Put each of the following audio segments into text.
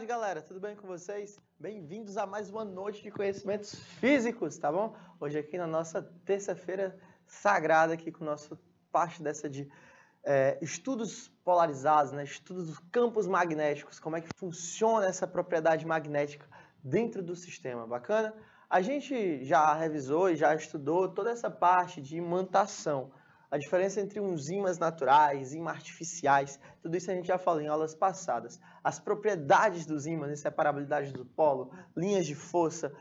tarde, galera. Tudo bem com vocês? Bem-vindos a mais uma noite de conhecimentos físicos, tá bom? Hoje aqui na nossa terça-feira sagrada, aqui com o nosso parte dessa de estudos polarizados, né? Estudos dos campos magnéticos, como é que funciona essa propriedade magnética dentro do sistema, bacana? A gente já revisou e já estudou toda essa parte de imantação, a diferença entre uns ímãs naturais, ímãs artificiais, tudo isso a gente já falou em aulas passadas. As propriedades dos ímãs, inseparabilidade do polo, linhas de força,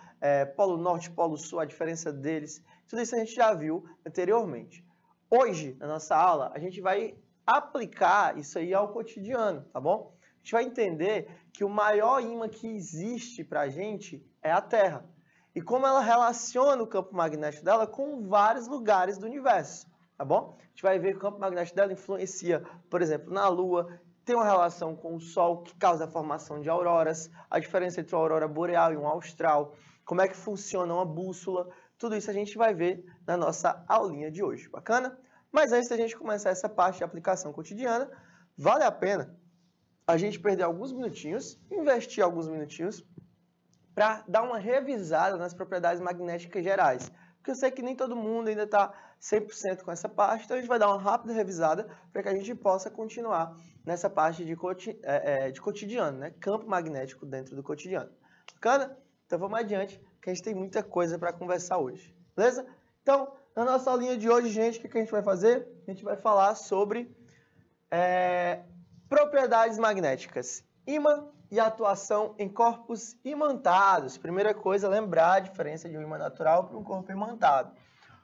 polo norte, polo sul, a diferença deles, tudo isso a gente já viu anteriormente. Hoje, na nossa aula, a gente vai aplicar isso aí ao cotidiano, tá bom? A gente vai entender que o maior ímã que existe para a gente é a Terra. E como ela relaciona o campo magnético dela com vários lugares do universo. Tá bom? A gente vai ver que o campo magnético dela influencia, por exemplo, na Lua, tem uma relação com o Sol que causa a formação de auroras, a diferença entre uma aurora boreal e um austral, como é que funciona uma bússola, tudo isso a gente vai ver na nossa aulinha de hoje, bacana? Mas antes da gente começar essa parte de aplicação cotidiana, vale a pena a gente perder alguns minutinhos, investir alguns minutinhos, para dar uma revisada nas propriedades magnéticas gerais. Porque eu sei que nem todo mundo ainda está 100% com essa parte, então a gente vai dar uma rápida revisada para que a gente possa continuar nessa parte de cotidiano, né? Campo magnético dentro do cotidiano. Bacana? Então vamos adiante, que a gente tem muita coisa para conversar hoje. Beleza? Então, na nossa aulinha de hoje, gente, o que a gente vai fazer? A gente vai falar sobre propriedades magnéticas. Ímã e atuação em corpos imantados. Primeira coisa, lembrar a diferença de um ímã natural para um corpo imantado.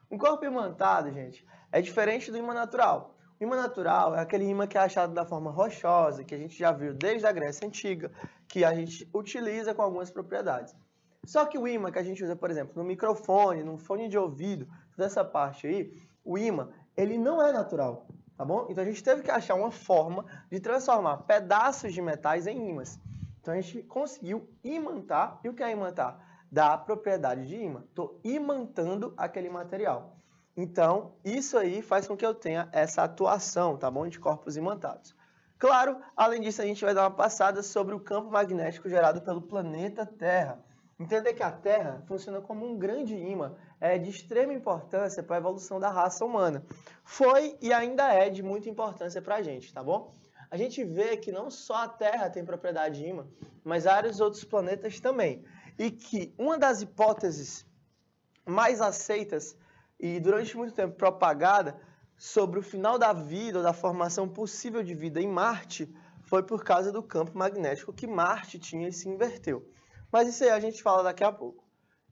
Um corpo imantado, gente, é diferente do ímã natural. O ímã natural é aquele ímã que é achado da forma rochosa, que a gente já viu desde a Grécia Antiga, que a gente utiliza com algumas propriedades. Só que o ímã que a gente usa, por exemplo, no microfone, no fone de ouvido, toda essa parte aí, o ímã, ele não é natural, tá bom? Então a gente teve que achar uma forma de transformar pedaços de metais em ímãs. Então a gente conseguiu imantar. E o que é imantar? Dar a propriedade de ímã. Estou imantando aquele material. Então, isso aí faz com que eu tenha essa atuação, tá bom? De corpos imantados. Claro, além disso, a gente vai dar uma passada sobre o campo magnético gerado pelo planeta Terra. Entender que a Terra funciona como um grande ímã de extrema importância para a evolução da raça humana. Foi e ainda é de muita importância para a gente, tá bom? A gente vê que não só a Terra tem propriedade ímã, mas vários outros planetas também. E que uma das hipóteses mais aceitas e durante muito tempo propagada sobre o final da vida ou da formação possível de vida em Marte foi por causa do campo magnético que Marte tinha e se inverteu. Mas isso aí a gente fala daqui a pouco.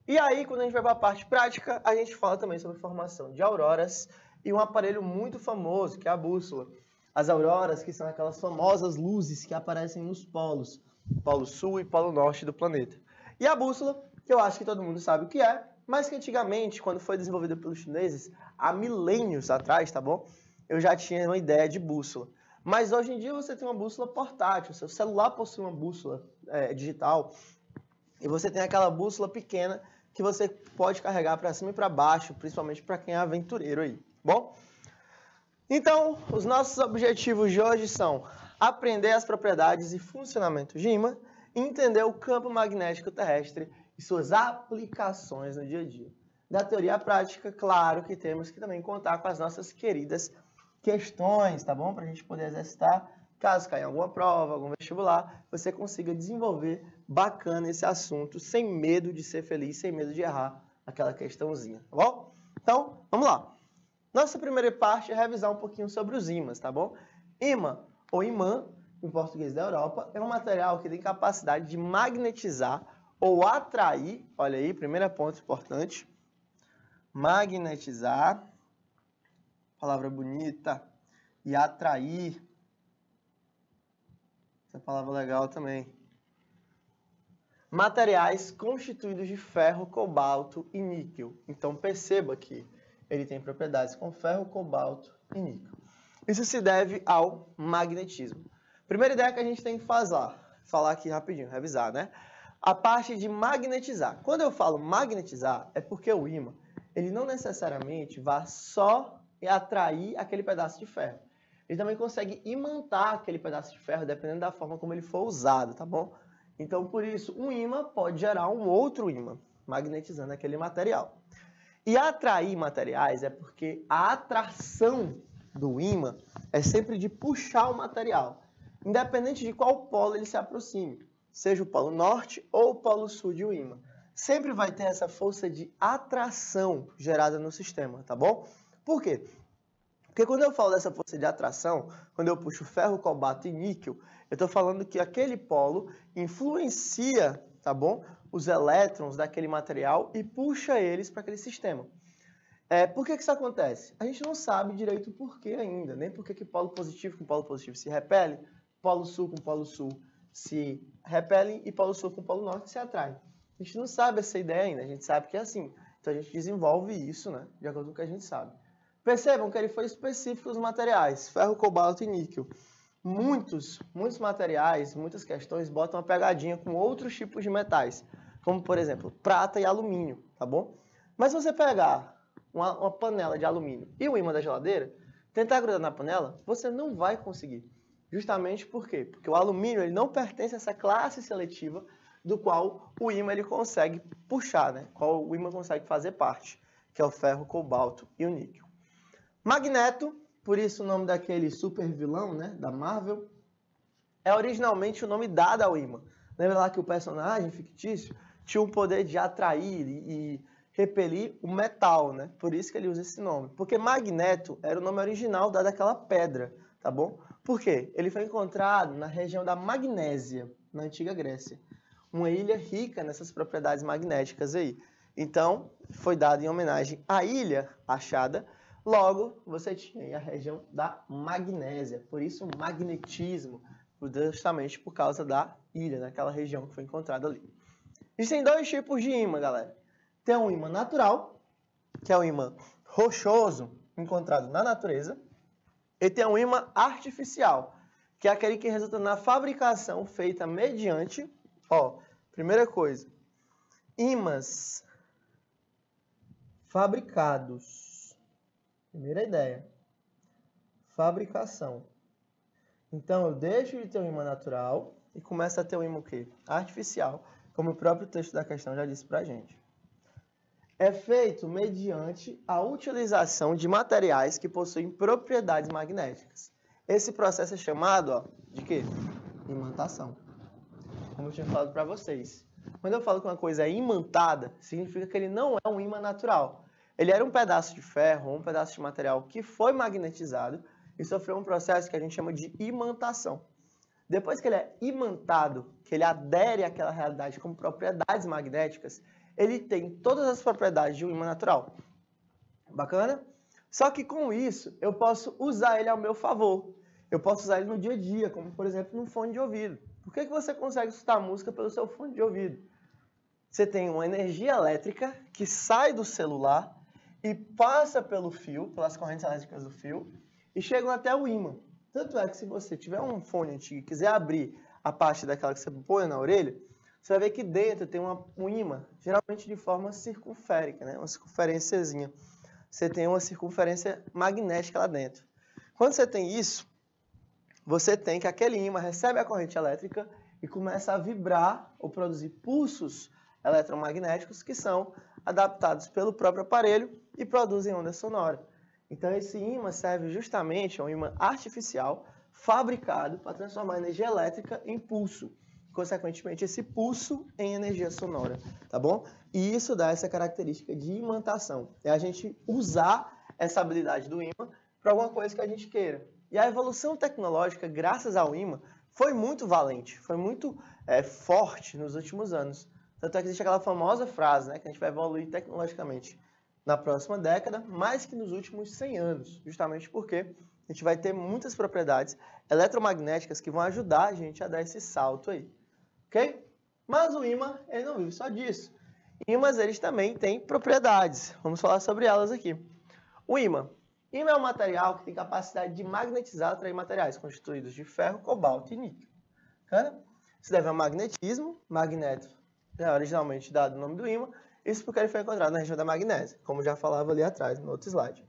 E aí, quando a gente vai para a parte prática, a gente fala também sobre formação de auroras e um aparelho muito famoso, que é a bússola. As auroras, que são aquelas famosas luzes que aparecem nos polos, polo sul e polo norte do planeta. E a bússola, que eu acho que todo mundo sabe o que é, mas que antigamente, quando foi desenvolvida pelos chineses, há milênios atrás, tá bom? Eu já tinha uma ideia de bússola. Mas hoje em dia você tem uma bússola portátil, seu celular possui uma bússola digital, e você tem aquela bússola pequena que você pode carregar para cima e para baixo, principalmente para quem é aventureiro aí, bom? Então, os nossos objetivos de hoje são aprender as propriedades e funcionamento de ímã e entender o campo magnético terrestre e suas aplicações no dia a dia. Da teoria à prática, claro que temos que também contar com as nossas queridas questões, tá bom? Para a gente poder exercitar, caso caia em alguma prova, algum vestibular, você consiga desenvolver bacana esse assunto, sem medo de ser feliz, sem medo de errar aquela questãozinha, tá bom? Então, vamos lá. Nossa primeira parte é revisar um pouquinho sobre os ímãs, tá bom? Ímã, ou imã, em português da Europa, é um material que tem capacidade de magnetizar ou atrair, olha aí, primeiro ponto importante, magnetizar, palavra bonita, e atrair, essa palavra legal também, materiais constituídos de ferro, cobalto e níquel. Então perceba que ele tem propriedades com ferro, cobalto e níquel. Isso se deve ao magnetismo. Primeira ideia que a gente tem que falar aqui rapidinho, revisar, né? A parte de magnetizar. Quando eu falo magnetizar, é porque o ímã, ele não necessariamente vai só atrair aquele pedaço de ferro. Ele também consegue imantar aquele pedaço de ferro, dependendo da forma como ele for usado, tá bom? Então, por isso, um ímã pode gerar um outro ímã, magnetizando aquele material. E atrair materiais é porque a atração do ímã é sempre de puxar o material, independente de qual polo ele se aproxime, seja o polo norte ou o polo sul de um ímã. Sempre vai ter essa força de atração gerada no sistema, tá bom? Por quê? Porque quando eu falo dessa força de atração, quando eu puxo ferro, cobalto e níquel, eu estou falando que aquele polo influencia, tá bom? Os elétrons daquele material e puxa eles para aquele sistema. Por que isso acontece? A gente não sabe direito o porquê ainda, nem por que polo positivo com polo positivo se repele, polo sul com polo sul se repelem e polo sul com polo norte se atraem. A gente não sabe essa ideia ainda, a gente sabe que é assim. Então a gente desenvolve isso, né, de acordo com o que a gente sabe. Percebam que ele foi específico nos materiais, ferro, cobalto e níquel. Muitos materiais, muitas questões botam uma pegadinha com outros tipos de metais, como por exemplo, prata e alumínio, tá bom? Mas se você pegar uma panela de alumínio e o ímã da geladeira, tentar grudar na panela, você não vai conseguir. Justamente por quê? Porque o alumínio ele não pertence a essa classe seletiva do qual o ímã ele consegue puxar, né? Qual o ímã consegue fazer parte, que é o ferro, cobalto e o níquel. Magneto, por isso o nome daquele super vilão, né, da Marvel, é originalmente o nome dado ao ímã. Lembra lá que o personagem fictício tinha o poder de atrair e repelir o metal, né? Por isso que ele usa esse nome. Porque Magneto era o nome original dado àquela pedra, tá bom? Por quê? Ele foi encontrado na região da Magnésia, na antiga Grécia. Uma ilha rica nessas propriedades magnéticas aí. Então, foi dado em homenagem à ilha achada. Logo, você tinha aí a região da Magnésia. Por isso, o magnetismo, justamente por causa da ilha, naquela região que foi encontrada ali. Existem dois tipos de ímã, galera. Tem um ímã natural, que é um ímã rochoso, encontrado na natureza. E tem um ímã artificial, que é aquele que resulta na fabricação feita mediante... primeira coisa, ímãs fabricados. Primeira ideia, fabricação. Então, eu deixo de ter um ímã natural e começo a ter um ímã o quê? Artificial, como o próprio texto da questão já disse pra gente. É feito mediante a utilização de materiais que possuem propriedades magnéticas. Esse processo é chamado de quê? Imantação. Como eu tinha falado para vocês. Quando eu falo que uma coisa é imantada, significa que ele não é um ímã natural. Ele era um pedaço de ferro ou um pedaço de material que foi magnetizado e sofreu um processo que a gente chama de imantação. Depois que ele é imantado, que ele adere àquela realidade como propriedades magnéticas, ele tem todas as propriedades de um ímã natural. Bacana? Só que com isso, eu posso usar ele ao meu favor. Eu posso usar ele no dia a dia, como por exemplo, no fone de ouvido. Por que você consegue escutar música pelo seu fone de ouvido? Você tem uma energia elétrica que sai do celular e passa pelo fio, pelas correntes elétricas do fio, e chegam até o ímã. Tanto é que se você tiver um fone antigo e quiser abrir a parte daquela que você põe na orelha, você vai ver que dentro tem um ímã, geralmente de forma circunférica, né? Uma circunferênciazinha. Você tem uma circunferência magnética lá dentro. Quando você tem isso, você tem que aquele ímã recebe a corrente elétrica e começa a vibrar ou produzir pulsos eletromagnéticos que são adaptados pelo próprio aparelho e produzem onda sonora. Então esse ímã serve justamente, é um ímã artificial fabricado para transformar energia elétrica em pulso. Consequentemente, esse pulso em energia sonora, tá bom? E isso dá essa característica de imantação. É a gente usar essa habilidade do ímã para alguma coisa que a gente queira. E a evolução tecnológica, graças ao ímã, foi muito valente, foi muito forte nos últimos anos. Tanto é que existe aquela famosa frase, né, que a gente vai evoluir tecnologicamente na próxima década, mais que nos últimos 100 anos, justamente porque a gente vai ter muitas propriedades eletromagnéticas que vão ajudar a gente a dar esse salto aí. Ok? Mas o ímã, ele não vive só disso. Ímãs, eles também têm propriedades. Vamos falar sobre elas aqui. O ímã. Ímã é um material que tem capacidade de magnetizar e atrair materiais constituídos de ferro, cobalto e níquel. Isso deve ao magnetismo. Magneto é originalmente dado o nome do ímã. Isso porque ele foi encontrado na região da Magnésia, como já falava ali atrás, no outro slide.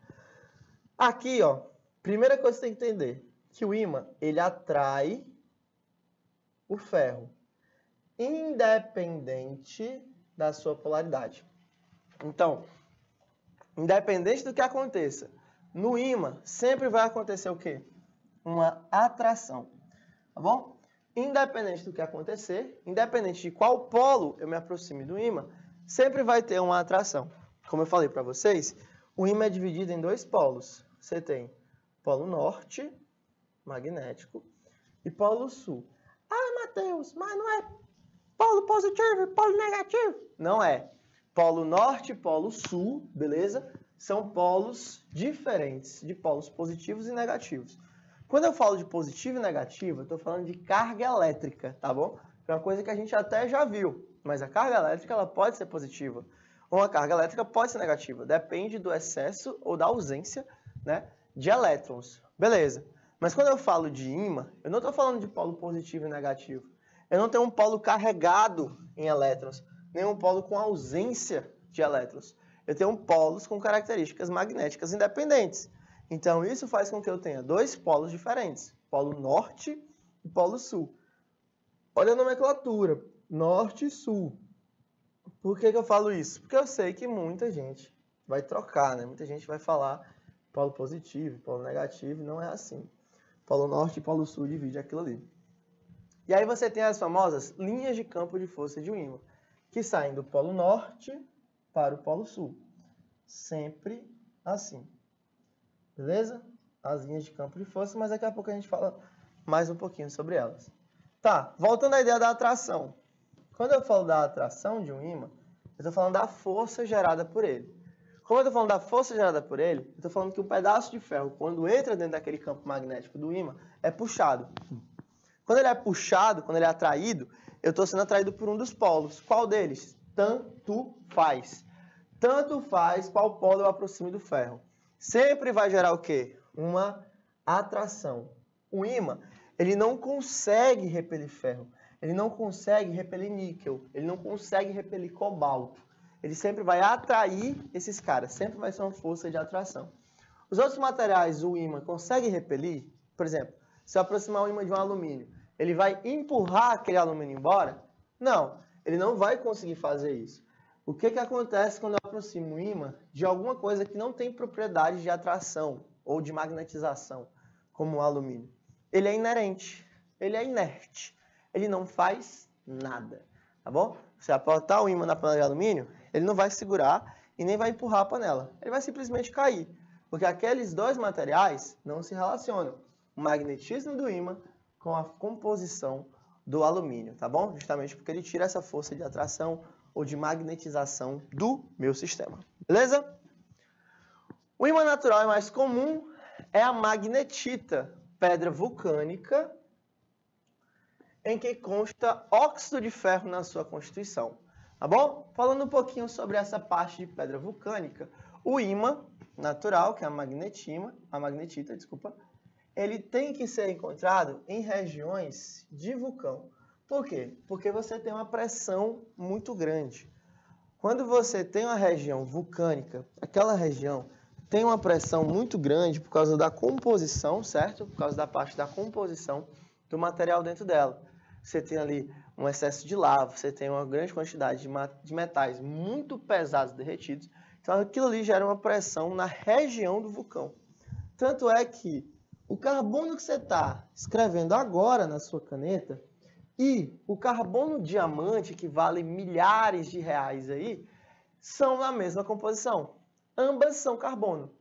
Aqui, ó, primeira coisa que você tem que entender, que o ímã, ele atrai o ferro. independente da sua polaridade. Então, independente do que aconteça, no ímã sempre vai acontecer o quê? Uma atração, tá bom? Independente do que acontecer, independente de qual polo eu me aproxime do ímã, sempre vai ter uma atração. Como eu falei para vocês, o ímã é dividido em dois polos. Você tem polo norte, magnético, e polo sul. Ah, Matheus, mas não é polo positivo e polo negativo? Não é. Polo norte e polo sul, beleza? São polos diferentes, de polos positivos e negativos. Quando eu falo de positivo e negativo, eu estou falando de carga elétrica, tá bom? É uma coisa que a gente até já viu, mas a carga elétrica ela pode ser positiva, ou a carga elétrica pode ser negativa, depende do excesso ou da ausência, né, de elétrons. Beleza, mas quando eu falo de ímã, eu não estou falando de polo positivo e negativo. Eu não tenho um polo carregado em elétrons, nem um polo com ausência de elétrons. Eu tenho polos com características magnéticas independentes. Então, isso faz com que eu tenha dois polos diferentes, polo norte e polo sul. Olha a nomenclatura, norte e sul. Por que eu falo isso? Porque eu sei que muita gente vai trocar, né? Muita gente vai falar polo positivo, polo negativo, não é assim. Polo norte e polo sul divide aquilo ali. E aí você tem as famosas linhas de campo de força de um ímã, que saem do polo norte para o polo sul. Sempre assim. Beleza? As linhas de campo de força, mas daqui a pouco a gente fala mais um pouquinho sobre elas. Tá, voltando à ideia da atração. Quando eu falo da atração de um ímã, eu estou falando da força gerada por ele. Como eu estou falando da força gerada por ele, eu estou falando que um pedaço de ferro, quando entra dentro daquele campo magnético do ímã, é puxado. Quando ele é puxado, quando ele é atraído, eu estou sendo atraído por um dos polos. Qual deles? Tanto faz. Tanto faz qual polo eu aproxime do ferro. Sempre vai gerar o quê? Uma atração. O ímã, ele não consegue repelir ferro, ele não consegue repelir níquel, ele não consegue repelir cobalto. Ele sempre vai atrair esses caras, sempre vai ser uma força de atração. Os outros materiais, o ímã consegue repelir? Por exemplo, se eu aproximar o ímã de um alumínio, ele vai empurrar aquele alumínio embora? Não, ele não vai conseguir fazer isso. O que acontece quando eu aproximo o ímã de alguma coisa que não tem propriedade de atração ou de magnetização, como o alumínio? Ele é inerente, ele é inerte, ele não faz nada, tá bom? Se apertar o ímã na panela de alumínio, ele não vai segurar e nem vai empurrar a panela, ele vai simplesmente cair, porque aqueles dois materiais não se relacionam, o magnetismo do ímã com a composição do alumínio, tá bom? Justamente porque ele tira essa força de atração ou de magnetização do meu sistema. Beleza? O ímã natural mais comum é a magnetita, pedra vulcânica, em que consta óxido de ferro na sua constituição. Tá bom? Falando um pouquinho sobre essa parte de pedra vulcânica, o ímã natural, que é a magnetita, ele tem que ser encontrado em regiões de vulcão. Por quê? Porque você tem uma pressão muito grande. Quando você tem uma região vulcânica, aquela região tem uma pressão muito grande por causa da composição, certo? Por causa da parte da composição do material dentro dela. Você tem ali um excesso de lava, você tem uma grande quantidade de metais muito pesados derretidos. Então aquilo ali gera uma pressão na região do vulcão. Tanto é que o carbono que você está escrevendo agora na sua caneta e o carbono diamante, que vale milhares de reais aí, são na mesma composição. Ambas são carbono.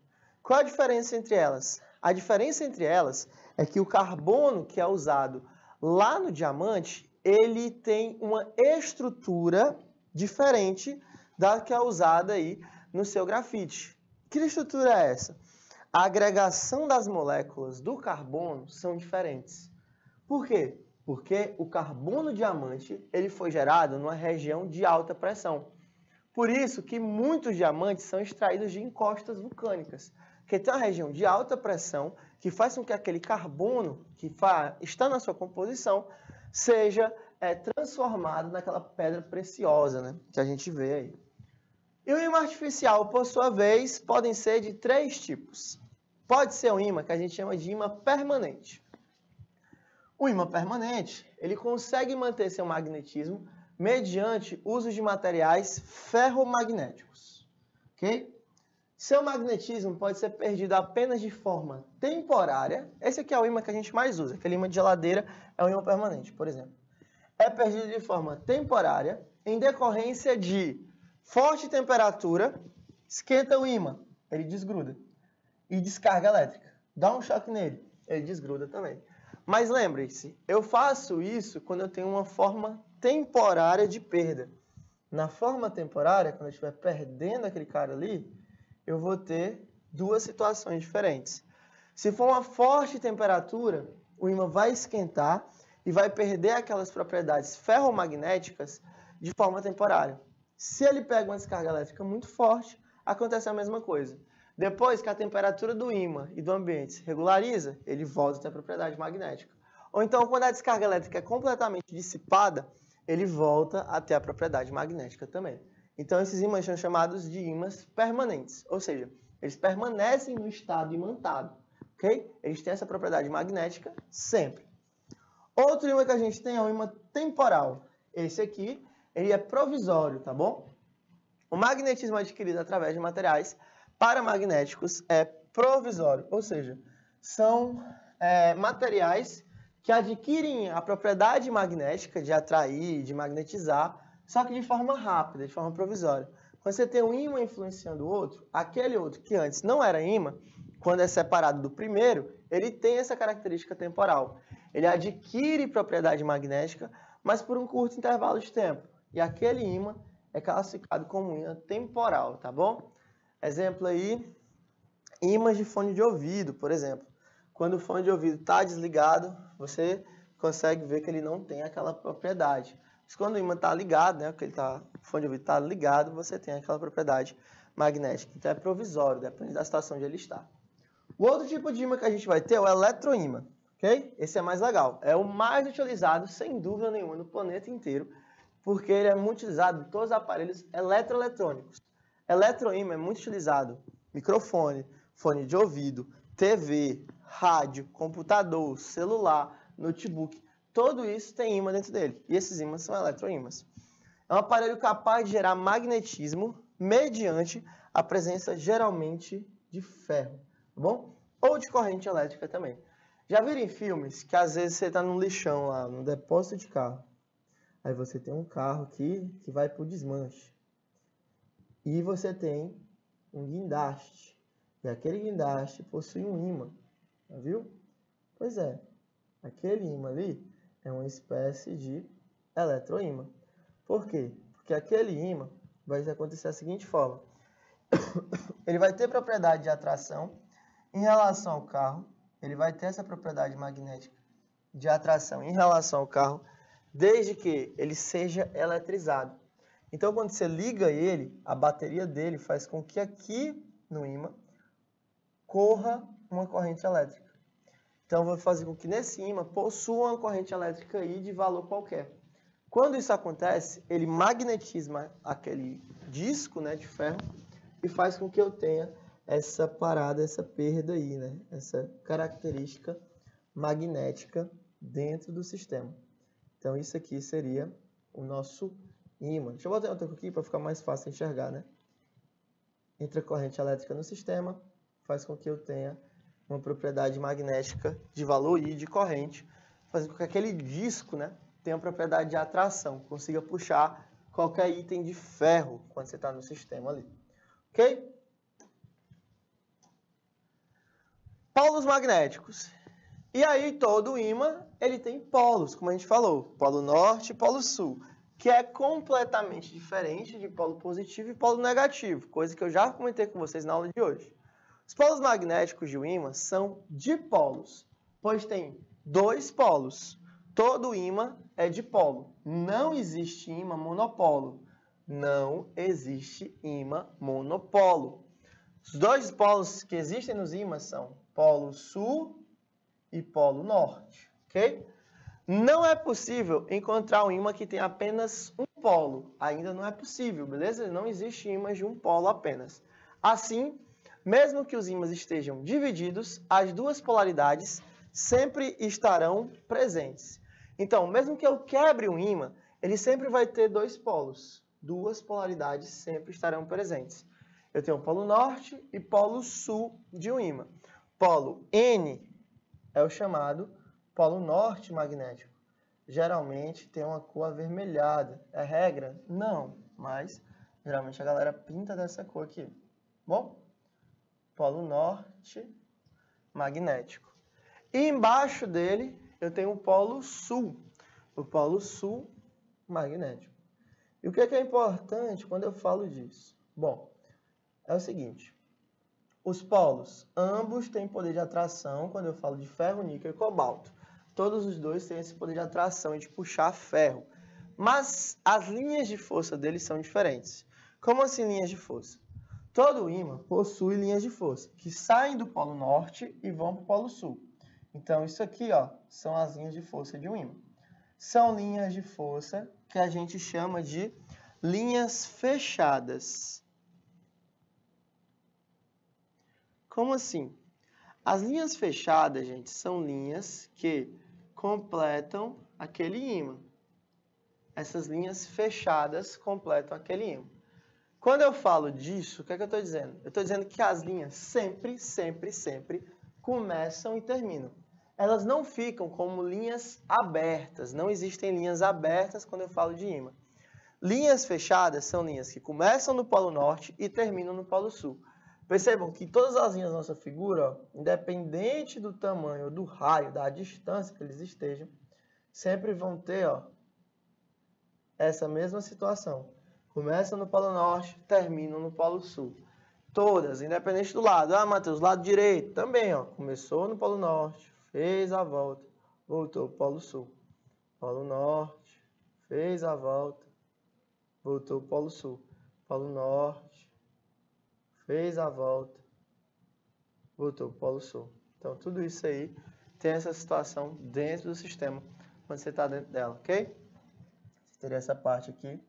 Qual a diferença entre elas? A diferença entre elas é que o carbono que é usado lá no diamante, ele tem uma estrutura diferente da que é usada aí no seu grafite. Que estrutura é essa? A agregação das moléculas do carbono são diferentes. Por quê? Porque o carbono diamante ele foi gerado numa região de alta pressão. Por isso que muitos diamantes são extraídos de encostas vulcânicas, que tem uma região de alta pressão que faz com que aquele carbono que está na sua composição seja transformado naquela pedra preciosa, né, que a gente vê aí. E o ímã artificial, por sua vez, podem ser de três tipos. Pode ser um ímã que a gente chama de ímã permanente. O ímã permanente, ele consegue manter seu magnetismo mediante uso de materiais ferromagnéticos, ok? Seu magnetismo pode ser perdido apenas de forma temporária. Esse aqui é o ímã que a gente mais usa, aquele ímã de geladeira é um ímã permanente, por exemplo. É perdido de forma temporária em decorrência de forte temperatura, esquenta o ímã, ele desgruda. E descarga elétrica. Dá um choque nele, ele desgruda também. Mas lembre-se, eu faço isso quando eu tenho uma forma temporária de perda. Na forma temporária, quando eu estiver perdendo aquele cara ali, eu vou ter duas situações diferentes. Se for uma forte temperatura, o ímã vai esquentar e vai perder aquelas propriedades ferromagnéticas de forma temporária. Se ele pega uma descarga elétrica muito forte, acontece a mesma coisa. Depois que a temperatura do ímã e do ambiente se regulariza, ele volta a ter a propriedade magnética. Ou então, quando a descarga elétrica é completamente dissipada, ele volta a ter a propriedade magnética também. Então, esses ímãs são chamados de ímãs permanentes, ou seja, eles permanecem no estado imantado, ok? Eles têm essa propriedade magnética sempre. Outro ímã que a gente tem é o ímã temporal. Esse aqui, ele é provisório, tá bom? O magnetismo adquirido através de materiais paramagnéticos é provisório, ou seja, são materiais que adquirem a propriedade magnética de atrair, de magnetizar, só que de forma rápida, de forma provisória. Quando você tem um ímã influenciando o outro, aquele outro que antes não era ímã, quando é separado do primeiro, ele tem essa característica temporal. Ele adquire propriedade magnética, mas por um curto intervalo de tempo. E aquele ímã é classificado como ímã temporal, tá bom? Exemplo aí, ímãs de fone de ouvido, por exemplo. Quando o fone de ouvido está desligado, você consegue ver que ele não tem aquela propriedade. Mas quando o ímã está ligado, né, o fone de ouvido está ligado, você tem aquela propriedade magnética. Então é provisório, depende da situação onde ele está. O outro tipo de ímã que a gente vai ter é o eletroímã, ok? Esse é mais legal. É o mais utilizado, sem dúvida nenhuma, no planeta inteiro, porque ele é muito utilizado em todos os aparelhos eletroeletrônicos. Eletroímã é muito utilizado em microfone, fone de ouvido, TV, rádio, computador, celular, notebook. Tudo isso tem ímã dentro dele. E esses ímãs são eletroímãs. É um aparelho capaz de gerar magnetismo mediante a presença geralmente de ferro, tá bom? Ou de corrente elétrica também. Já viram em filmes que às vezes você está no lixão lá, no depósito de carro. Aí você tem um carro aqui que vai para o desmanche. E você tem um guindaste. E aquele guindaste possui um ímã. Já viu? Pois é. Aquele ímã ali é uma espécie de eletroímã. Por quê? Porque aquele ímã vai acontecer da seguinte forma. Ele vai ter propriedade de atração em relação ao carro. Ele vai ter essa propriedade magnética de atração em relação ao carro, desde que ele seja eletrizado. Então, quando você liga ele, a bateria dele faz com que aqui no ímã corra uma corrente elétrica. Então, eu vou fazer com que nesse ímã possua uma corrente elétrica aí de valor qualquer. Quando isso acontece, ele magnetiza aquele disco, né, de ferro e faz com que eu tenha essa parada, essa perda aí, né, essa característica magnética dentro do sistema. Então, isso aqui seria o nosso ímã. Deixa eu botar outra aqui para ficar mais fácil enxergar, né? Entra corrente elétrica no sistema, faz com que eu tenha uma propriedade magnética de valor I de corrente, fazendo com que aquele disco, né, tenha a propriedade de atração, consiga puxar qualquer item de ferro quando você está no sistema ali. Ok? Polos magnéticos. E aí todo ímã ele tem polos, como a gente falou, polo norte e polo sul, que é completamente diferente de polo positivo e polo negativo, coisa que eu já comentei com vocês na aula de hoje. Os polos magnéticos de um ímã são dipolos, pois tem dois polos. Todo ímã é dipolo. Não existe ímã monopolo. Não existe ímã monopolo. Os dois polos que existem nos ímãs são polo sul e polo norte, ok? Não é possível encontrar um ímã que tem apenas um polo. Ainda não é possível, beleza? Não existe ímãs de um polo apenas. Assim, mesmo que os ímãs estejam divididos, as duas polaridades sempre estarão presentes. Então, mesmo que eu quebre um ímã, ele sempre vai ter dois polos. Duas polaridades sempre estarão presentes. Eu tenho o polo norte e polo sul de um ímã. Polo N é o chamado polo norte magnético. Geralmente tem uma cor avermelhada. É regra? Não, mas geralmente a galera pinta dessa cor aqui. Bom? Polo norte magnético. E embaixo dele eu tenho o polo sul magnético. E o que é importante quando eu falo disso? Bom, é o seguinte, os polos, ambos têm poder de atração, quando eu falo de ferro, níquel e cobalto. Todos os dois têm esse poder de atração e de puxar ferro. Mas as linhas de força deles são diferentes. Como assim linhas de força? Todo ímã possui linhas de força, que saem do polo norte e vão para o polo sul. Então, isso aqui ó, são as linhas de força de um ímã. São linhas de força que a gente chama de linhas fechadas. Como assim? As linhas fechadas, gente, são linhas que completam aquele ímã. Essas linhas fechadas completam aquele ímã. Quando eu falo disso, o que é que eu estou dizendo? Eu estou dizendo que as linhas sempre começam e terminam. Elas não ficam como linhas abertas. Não existem linhas abertas quando eu falo de ímã. Linhas fechadas são linhas que começam no polo norte e terminam no polo sul. Percebam que todas as linhas da nossa figura, ó, independente do tamanho, do raio, da distância que eles estejam, sempre vão ter ó, essa mesma situação. Começam no polo norte, terminam no polo sul. Todas, independente do lado. Ah, Matheus, lado direito também, ó, começou no polo norte, fez a volta, voltou para o polo sul. Polo norte, fez a volta, voltou para o polo sul. Polo norte, fez a volta, voltou para o polo sul. Então, tudo isso aí tem essa situação dentro do sistema, quando você está dentro dela, ok? Você teria essa parte aqui,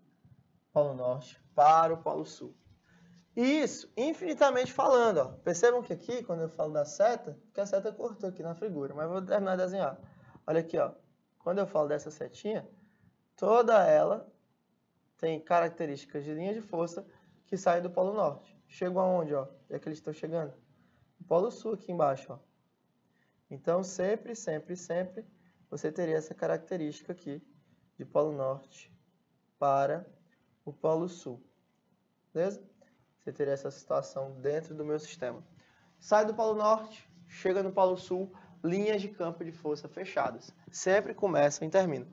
polo norte para o polo sul. E isso, infinitamente falando, ó. Percebam que aqui, quando eu falo da seta, que a seta cortou aqui na figura, mas vou terminar de desenhar. Olha aqui, ó. Quando eu falo dessa setinha, toda ela tem características de linha de força que saem do polo norte. Chegam aonde, ó? Onde é que eles estão chegando? O polo sul aqui embaixo, ó. Então, sempre você teria essa característica aqui de polo norte para o polo sul. Beleza? Você teria essa situação dentro do meu sistema. Sai do polo norte, chega no polo sul, linhas de campo de força fechadas. Sempre começam e terminam.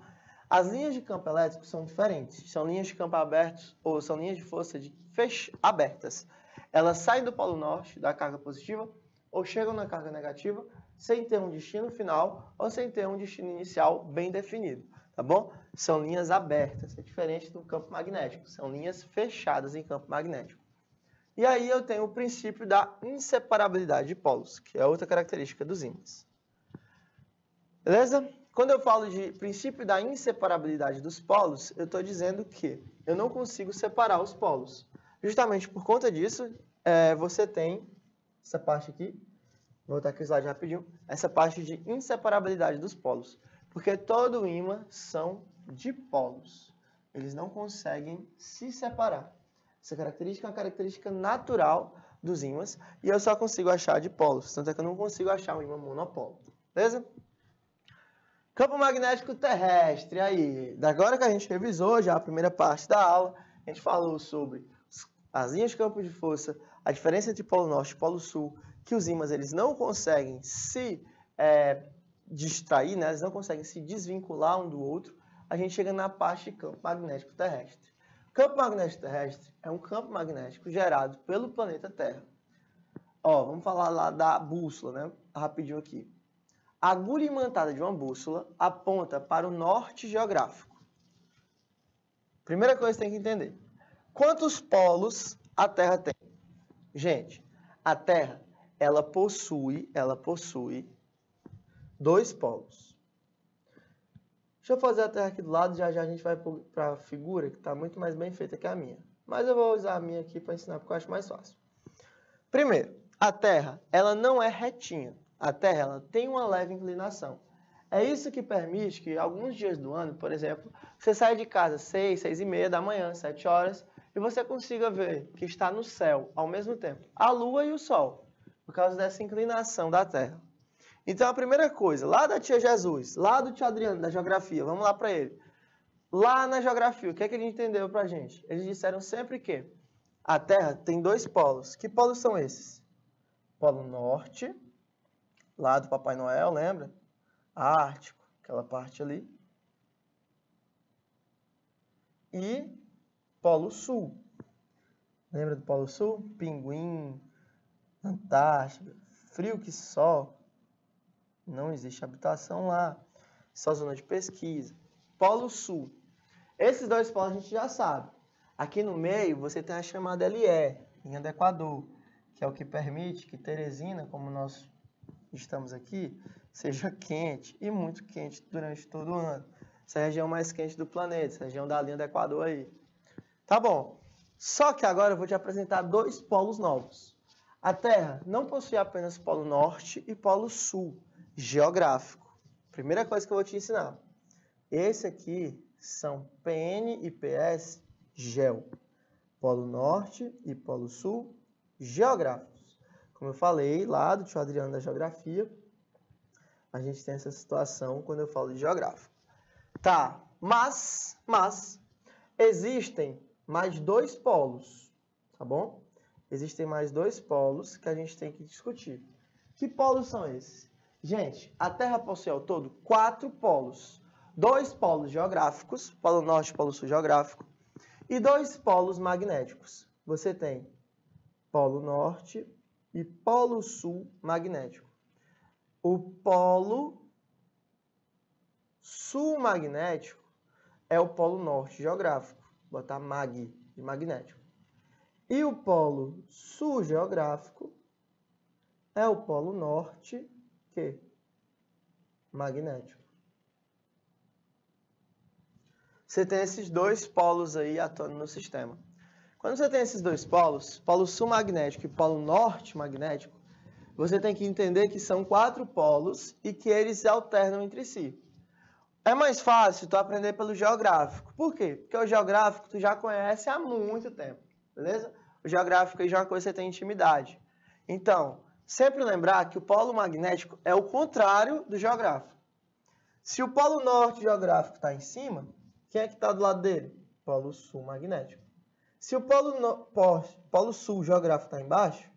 As linhas de campo elétrico são diferentes. São linhas de campo abertos ou são linhas de força abertas. Elas saem do polo norte, da carga positiva, ou chegam na carga negativa, sem ter um destino final ou sem ter um destino inicial bem definido. Tá bom? São linhas abertas. É diferente do campo magnético. São linhas fechadas em campo magnético. E aí eu tenho o princípio da inseparabilidade de polos, que é outra característica dos ímãs. Beleza? Quando eu falo de princípio da inseparabilidade dos polos, eu estou dizendo que eu não consigo separar os polos. Justamente por conta disso, você tem essa parte aqui, vou voltar aqui o slide rapidinho, essa parte de inseparabilidade dos polos. Porque todo ímã são dipolos. Eles não conseguem se separar. Essa característica é uma característica natural dos ímãs e eu só consigo achar dipolos. Tanto é que eu não consigo achar um ímã monopolo. Beleza? Campo magnético terrestre. Aí, agora que a gente revisou já a primeira parte da aula, a gente falou sobre as linhas de campo de força, a diferença entre polo norte e polo sul, que os ímãs eles não conseguem se distrair, né? Eles não conseguem se desvincular um do outro. A gente chega na parte de campo magnético terrestre. Campo magnético terrestre é um campo magnético gerado pelo planeta Terra. Ó, vamos falar lá da bússola, né? Rapidinho aqui. A agulha imantada de uma bússola aponta para o norte geográfico. Primeira coisa que você tem que entender. Quantos polos a Terra tem? Gente, a Terra, ela possui 2 polos. Deixa eu fazer a Terra aqui do lado, já a gente vai para a figura, que está muito mais bem feita que a minha. Mas eu vou usar a minha aqui para ensinar, porque eu acho mais fácil. Primeiro, a Terra, ela não é retinha. a Terra ela tem uma leve inclinação. É isso que permite que alguns dias do ano, por exemplo, você saia de casa às 6, 6h30 da manhã, 7 horas, e você consiga ver que está no céu, ao mesmo tempo, a Lua e o Sol, por causa dessa inclinação da Terra. Então, a primeira coisa, lá da tia Jesus, lá do tio Adriano, da geografia, vamos lá para ele. Lá na geografia, o que é que ele entendeu para a gente? Eles disseram sempre que a Terra tem dois polos. Que polos são esses? Polo Norte, lá do Papai Noel, lembra? Ártico, aquela parte ali. E Polo Sul. Lembra do Polo Sul? Pinguim, Antártida, frio que só. Não existe habitação lá. Só zona de pesquisa. Polo Sul. Esses dois polos a gente já sabe. Aqui no meio você tem a chamada LE, linha do Equador, que é o que permite que Teresina, como nós estamos aqui, seja quente e muito quente durante todo o ano. Essa é a região mais quente do planeta, essa região da linha do Equador aí. Tá bom. Só que agora eu vou te apresentar dois polos novos. A Terra não possui apenas Polo Norte e Polo Sul, geográfico. Primeira coisa que eu vou te ensinar. Esse aqui são PN e PS geo. Polo Norte e Polo Sul, geográficos. Como eu falei lá do tio Adriano da geografia, a gente tem essa situação quando eu falo de geográfico. Tá, mas existem mais dois polos, tá bom? Existem mais dois polos que a gente tem que discutir. Que polos são esses? Gente, a Terra possui ao todo 4 polos. 2 polos geográficos, Polo Norte e Polo Sul geográfico, e 2 polos magnéticos. Você tem Polo Norte e Polo Sul magnético. O Polo Sul magnético é o Polo Norte geográfico. Vou botar mag de magnético. E o Polo Sul geográfico é o Polo Norte que magnético. Você tem esses dois polos aí atuando no sistema. Quando você tem esses dois polos, Polo Sul magnético e Polo Norte magnético, você tem que entender que são 4 polos e que eles se alternam entre si. É mais fácil tu aprender pelo geográfico. Por quê? Porque o geográfico tu já conhece há muito tempo, beleza? O geográfico aí já é uma coisa que você tem intimidade. Então, sempre lembrar que o polo magnético é o contrário do geográfico. Se o polo norte geográfico está em cima, quem é que está do lado dele? Polo sul magnético. Se o polo sul geográfico está embaixo,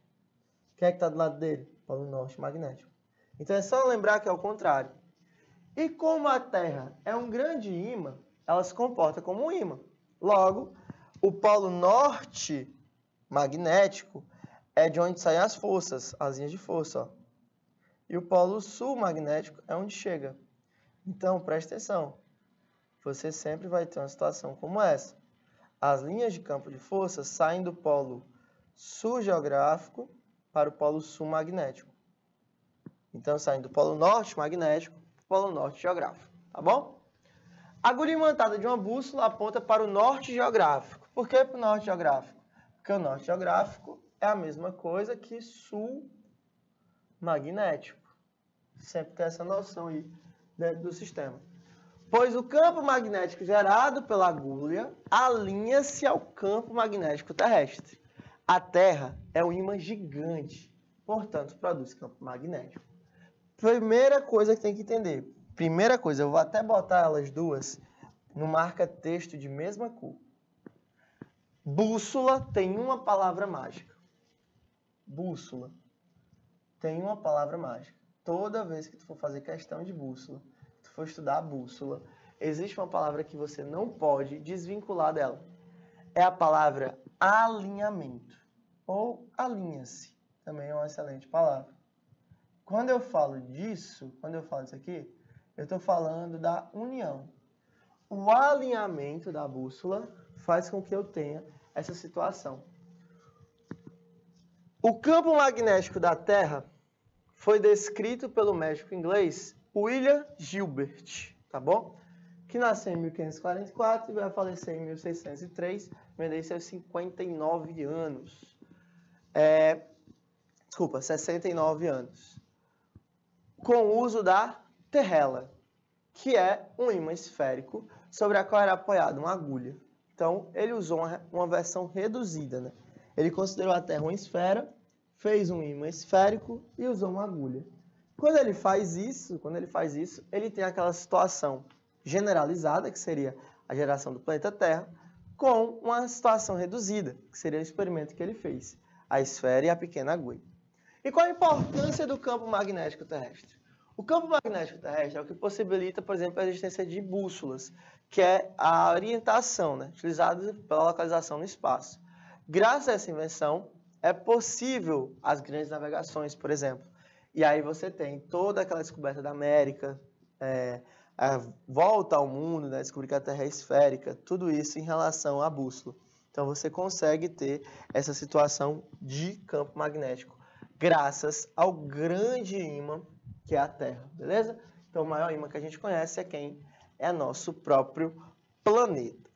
quem é que está do lado dele? Polo norte magnético. Então é só lembrar que é o contrário. E como a Terra é um grande ímã, ela se comporta como um ímã. Logo, o polo norte magnético é de onde saem as forças, as linhas de força. Ó. E o polo sul magnético é onde chega. Então, preste atenção. Você sempre vai ter uma situação como essa. As linhas de campo de força saem do polo sul geográfico para o polo sul magnético. Então, saem do polo norte magnético para o polo norte geográfico. Tá bom? A agulha imantada de uma bússola aponta para o norte geográfico. Por que para o norte geográfico? Porque o norte geográfico é a mesma coisa que sul magnético. Sempre tem essa noção aí dentro do sistema. Pois o campo magnético gerado pela agulha alinha-se ao campo magnético terrestre. A Terra é um ímã gigante, portanto, produz campo magnético. Primeira coisa que tem que entender. Primeira coisa, eu vou até botar elas duas no marca-texto de mesma cor. Bússola tem uma palavra mágica. Bússola tem uma palavra mágica. Toda vez que tu for fazer questão de bússola, tu for estudar a bússola, existe uma palavra que você não pode desvincular dela. É a palavra alinhamento. Ou alinha-se. Também é uma excelente palavra. Quando eu falo disso, aqui, eu estou falando da união. O alinhamento da bússola faz com que eu tenha essa situação. O campo magnético da Terra foi descrito pelo médico inglês William Gilbert, tá bom? Que nasceu em 1544 e vai falecer em 1603, vendeu seus 59 anos. 69 anos. com o uso da terrela, que é um ímã esférico sobre a qual era apoiada uma agulha. Então, ele usou uma versão reduzida, né? Ele considerou a Terra uma esfera, fez um ímã esférico e usou uma agulha. Quando ele faz isso, ele tem aquela situação generalizada, que seria a geração do planeta Terra, com uma situação reduzida, que seria o experimento que ele fez, a esfera e a pequena agulha. E qual a importância do campo magnético terrestre? O campo magnético terrestre é o que possibilita, por exemplo, a existência de bússolas, que é a orientação, né, utilizada pela localização no espaço. Graças a essa invenção, é possível as grandes navegações, por exemplo. E aí você tem toda aquela descoberta da América, a volta ao mundo, né, descobrir que a Terra é esférica, tudo isso em relação à bússola. Então você consegue ter essa situação de campo magnético, graças ao grande ímã que é a Terra, beleza? Então o maior ímã que a gente conhece é quem? É nosso próprio planeta.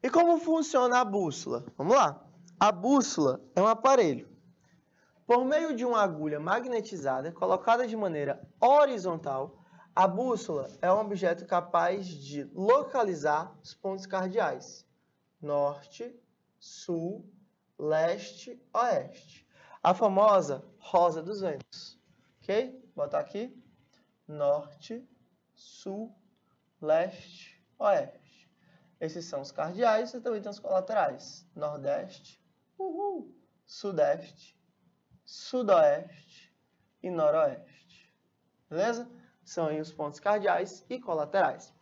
E como funciona a bússola? Vamos lá. A bússola é um aparelho. Por meio de uma agulha magnetizada, colocada de maneira horizontal, a bússola é um objeto capaz de localizar os pontos cardeais. Norte, sul, leste, oeste. A famosa rosa dos ventos. Ok? Vou botar aqui. Norte, sul, leste, oeste. Esses são os cardeais e também tem os colaterais. Nordeste, sudeste, sudoeste e noroeste. Beleza? São aí os pontos cardeais e colaterais.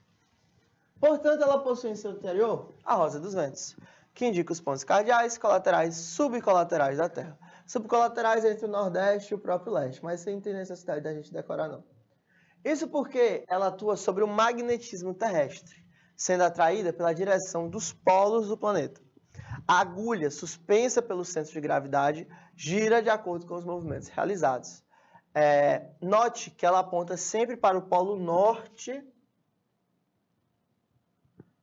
Portanto, ela possui em seu interior a rosa dos ventos, que indica os pontos cardeais, colaterais, subcolaterais da Terra. Subcolaterais entre o Nordeste e o próprio Leste, mas sem ter necessidade da gente decorar, não. Isso porque ela atua sobre o magnetismo terrestre, sendo atraída pela direção dos polos do planeta. A agulha, suspensa pelo centro de gravidade, gira de acordo com os movimentos realizados. Note que ela aponta sempre para o polo norte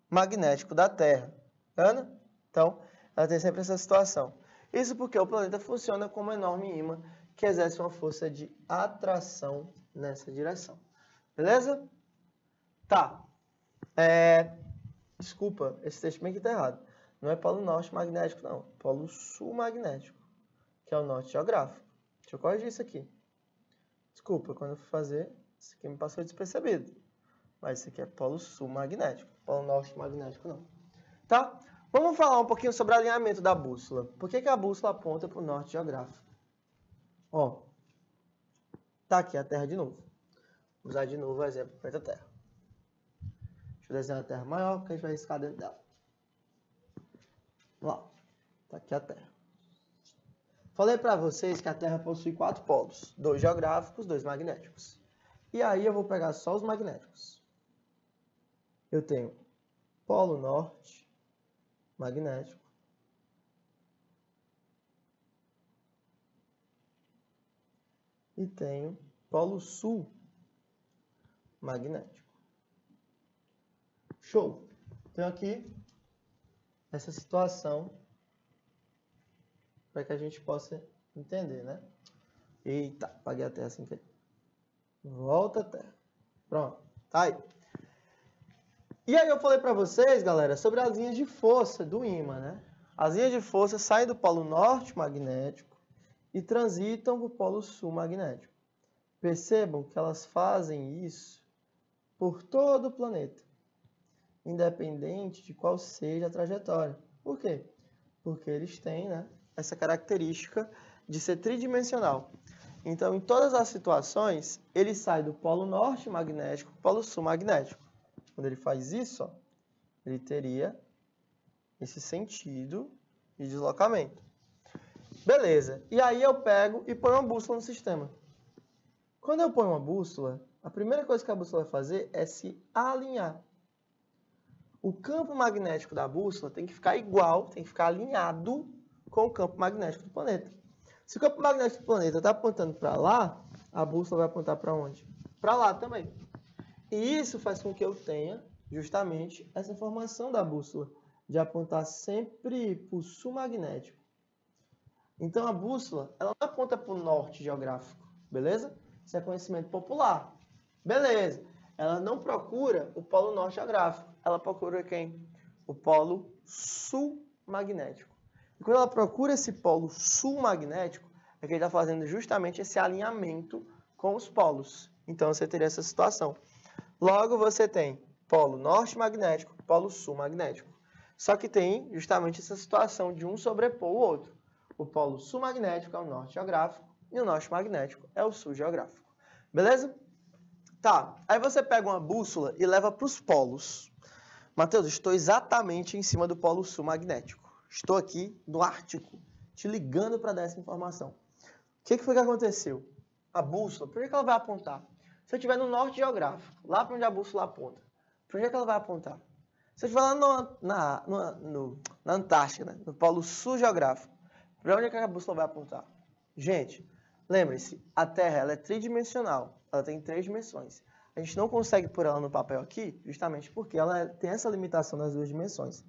magnético da Terra. Tá? Então, ela tem sempre essa situação. Isso porque o planeta funciona como um enorme ímã que exerce uma força de atração nessa direção. Beleza? Tá. Desculpa, esse texto bem aqui está errado. Não é polo norte magnético, não. Polo sul magnético, que é o norte geográfico. Deixa eu corrigir isso aqui. Desculpa, quando eu fui fazer, isso aqui me passou despercebido. Mas isso aqui é polo sul magnético. Polo norte magnético, não. Tá? Vamos falar um pouquinho sobre o alinhamento da bússola. Por que a bússola aponta para o norte geográfico? Ó, tá aqui a Terra de novo. Vou usar de novo o exemplo do planeta Terra. Deixa eu desenhar a Terra maior, porque a gente vai riscar dentro dela. Vamos lá. Tá aqui a Terra. Falei para vocês que a Terra possui 4 polos. 2 geográficos, 2 magnéticos. E aí eu vou pegar só os magnéticos. Eu tenho polo norte magnético. E tenho polo sul magnético. Show! Tenho aqui essa situação para que a gente possa entender, né? Eita, apaguei a Terra sem querer. Volta a Terra. Pronto, tá aí. E aí eu falei para vocês, galera, sobre as linhas de força do ímã, né? As linhas de força saem do polo norte magnético e transitam para o polo sul magnético. Percebam que elas fazem isso por todo o planeta, independente de qual seja a trajetória. Por quê? Porque eles têm, né, essa característica de ser tridimensional. Então, em todas as situações, ele sai do polo norte magnético para o polo sul magnético. Quando ele faz isso, ó, ele teria esse sentido de deslocamento. Beleza. E aí eu pego e ponho uma bússola no sistema. Quando eu ponho uma bússola, a primeira coisa que a bússola vai fazer é se alinhar. O campo magnético da bússola tem que ficar igual, tem que ficar alinhado com o campo magnético do planeta. Se o campo magnético do planeta está apontando para lá, a bússola vai apontar para onde? Para lá também. E isso faz com que eu tenha justamente essa formação da bússola, de apontar sempre para o sul magnético. Então a bússola ela não aponta para o norte geográfico, beleza? Isso é conhecimento popular. Beleza. Ela não procura o polo norte geográfico. Ela procura quem? O polo sul magnético. E quando ela procura esse polo sul magnético, é que ele está fazendo justamente esse alinhamento com os polos. Então, você teria essa situação. Logo, você tem polo norte magnético, polo sul magnético. Só que tem justamente essa situação de um sobrepor o outro. O polo sul magnético é o norte geográfico e o norte magnético é o sul geográfico. Beleza? Tá, aí você pega uma bússola e leva para os polos. Matheus, estou exatamente em cima do polo sul magnético. Estou aqui no Ártico, te ligando para dar essa informação. O que foi que aconteceu? A bússola, por que ela vai apontar? Se eu estiver no norte geográfico, lá para onde a bússola aponta, por que ela vai apontar? Se eu estiver lá na Antártida, no polo sul geográfico, para onde é que a bússola vai apontar? Gente, lembre-se, a Terra ela é tridimensional, ela tem 3 dimensões. A gente não consegue pôr ela no papel aqui, justamente porque ela tem essa limitação das 2 dimensões.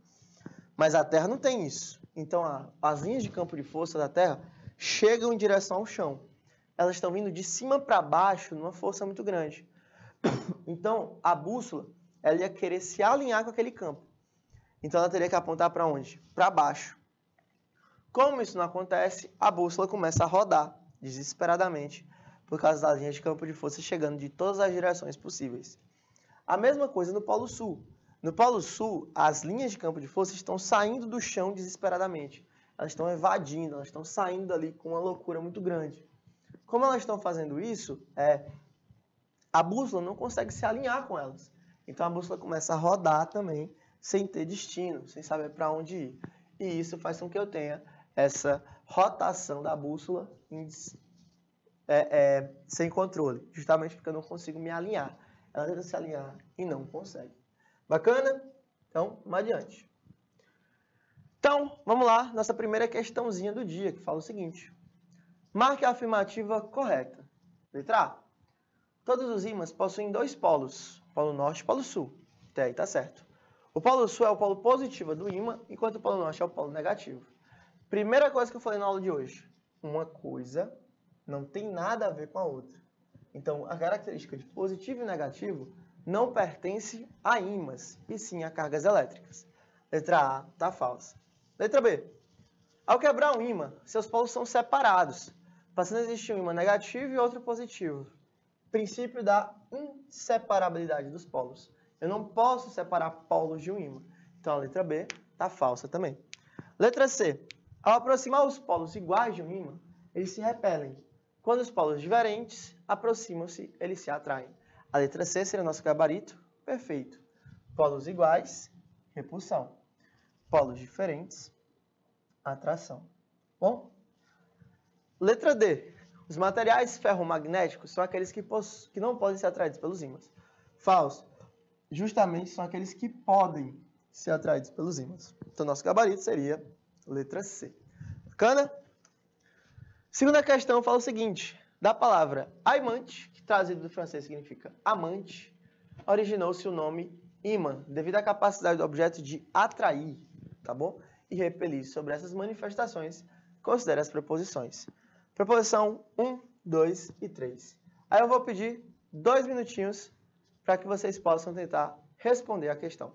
Mas a Terra não tem isso. Então, as linhas de campo de força da Terra chegam em direção ao chão. Elas estão vindo de cima para baixo numa força muito grande. Então, a bússola ela ia querer se alinhar com aquele campo. Então, ela teria que apontar para onde? Para baixo. Como isso não acontece, a bússola começa a rodar desesperadamente por causa das linhas de campo de força chegando de todas as direções possíveis. A mesma coisa no Polo Sul. No Polo Sul, as linhas de campo de força estão saindo do chão desesperadamente. Elas estão evadindo, elas estão saindo dali com uma loucura muito grande. Como elas estão fazendo isso, a bússola não consegue se alinhar com elas. Então a bússola começa a rodar também, sem ter destino, sem saber para onde ir. E isso faz com que eu tenha essa rotação da bússola sem controle, justamente porque eu não consigo me alinhar. Ela tenta se alinhar e não consegue. Bacana? Então, vamos adiante. Então, vamos lá, nossa primeira questãozinha do dia, que fala o seguinte. Marque a afirmativa correta. Letra A. Todos os ímãs possuem 2 polos, polo norte e polo sul. Até aí tá certo. O polo sul é o polo positivo do ímã, enquanto o polo norte é o polo negativo. Primeira coisa que eu falei na aula de hoje. Uma coisa não tem nada a ver com a outra. Então, a característica de positivo e negativo não pertence a ímãs, e sim a cargas elétricas. Letra A está falsa. Letra B. Ao quebrar um ímã, seus polos são separados, passando a existir um ímã negativo e outro positivo. Princípio da inseparabilidade dos polos. Eu não posso separar polos de um ímã. Então, a letra B está falsa também. Letra C. Ao aproximar os polos iguais de um ímã, eles se repelem. Quando os polos diferentes aproximam-se, eles se atraem. A letra C seria o nosso gabarito. Perfeito. Polos iguais, repulsão. Polos diferentes, atração. Bom? Letra D. Os materiais ferromagnéticos são aqueles que não podem ser atraídos pelos ímãs. Falso. Justamente são aqueles que podem ser atraídos pelos ímãs. Então, nosso gabarito seria letra C. Bacana? Segunda questão fala o seguinte. Da palavra aimante, que trazido do francês significa amante, originou-se o nome ímã, devido à capacidade do objeto de atrair, tá bom? E repelir. Sobre essas manifestações, considere as preposições. Preposição 1, 2 e 3. Aí eu vou pedir 2 minutinhos para que vocês possam tentar responder a questão.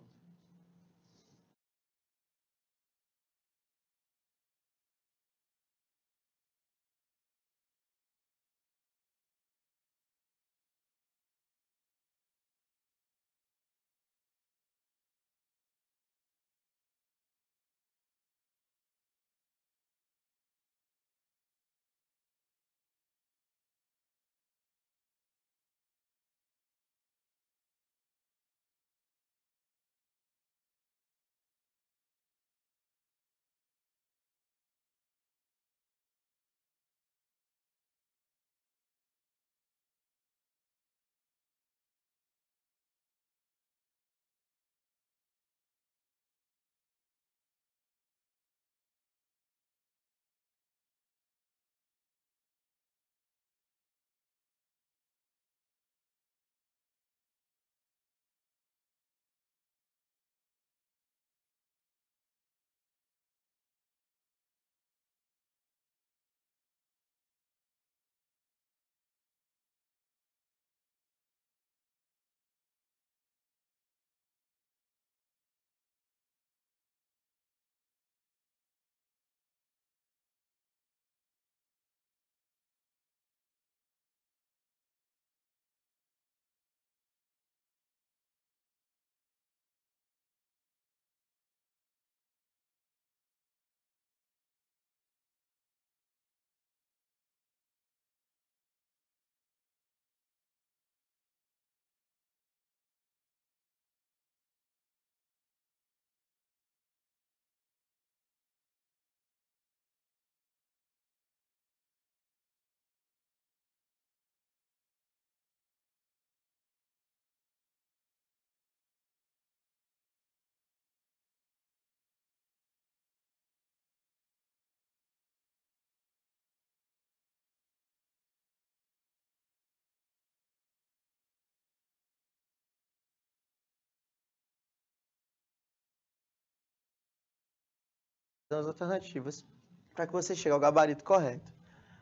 as alternativas para que você chegue ao gabarito correto.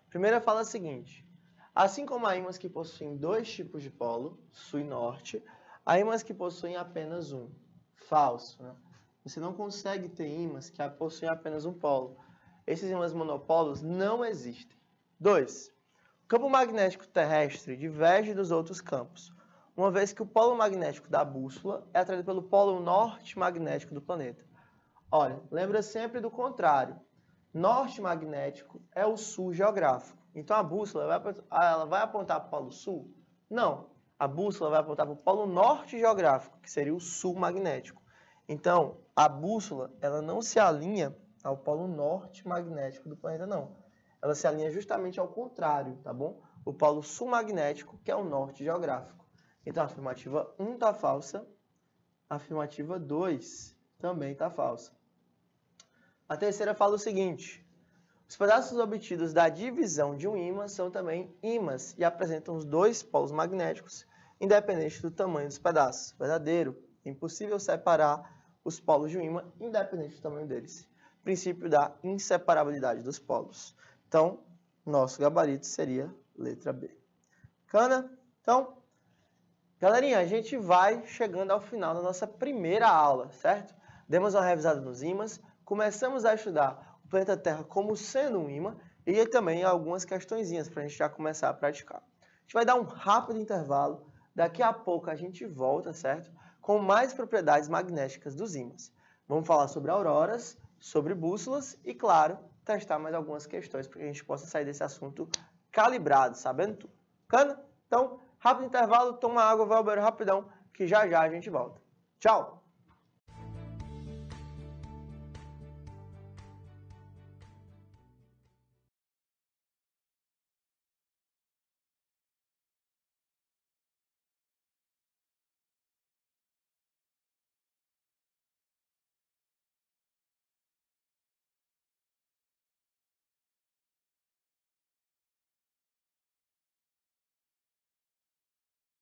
A primeira fala a seguinte: assim como há ímãs que possuem dois tipos de polo, sul e norte, há ímãs que possuem apenas um. Falso, né? Você não consegue ter ímãs que possuem apenas um polo. Esses ímãs monopolos não existem. 2. O campo magnético terrestre diverge dos outros campos, uma vez que o polo magnético da bússola é atraído pelo polo norte magnético do planeta. Olha, lembra sempre do contrário. Norte magnético é o sul geográfico. Então a bússola ela vai apontar para o polo sul? Não. A bússola vai apontar para o polo norte geográfico, que seria o sul magnético. Então, a bússola ela não se alinha ao polo norte magnético do planeta, não. Ela se alinha justamente ao contrário, tá bom? O polo sul magnético, que é o norte geográfico. Então, a afirmativa 1 está falsa. A afirmativa 2 também está falsa. A terceira fala o seguinte: os pedaços obtidos da divisão de um ímã são também ímãs e apresentam os dois polos magnéticos, independente do tamanho dos pedaços. Verdadeiro. É impossível separar os polos de um ímã, independente do tamanho deles. Princípio da inseparabilidade dos polos. Então, nosso gabarito seria letra B. Bacana? Então, galerinha, a gente vai chegando ao final da nossa primeira aula, certo? Demos uma revisada nos ímãs, começamos a estudar o planeta Terra como sendo um ímã e também algumas questõezinhas para a gente já começar a praticar. A gente vai dar um rápido intervalo, daqui a pouco a gente volta, certo? Com mais propriedades magnéticas dos ímãs. Vamos falar sobre auroras, sobre bússolas e, claro, testar mais algumas questões para que a gente possa sair desse assunto calibrado, sabendo tudo. Bacana? Então, rápido intervalo, toma água, vai ao banheiro rapidão, que já já a gente volta. Tchau!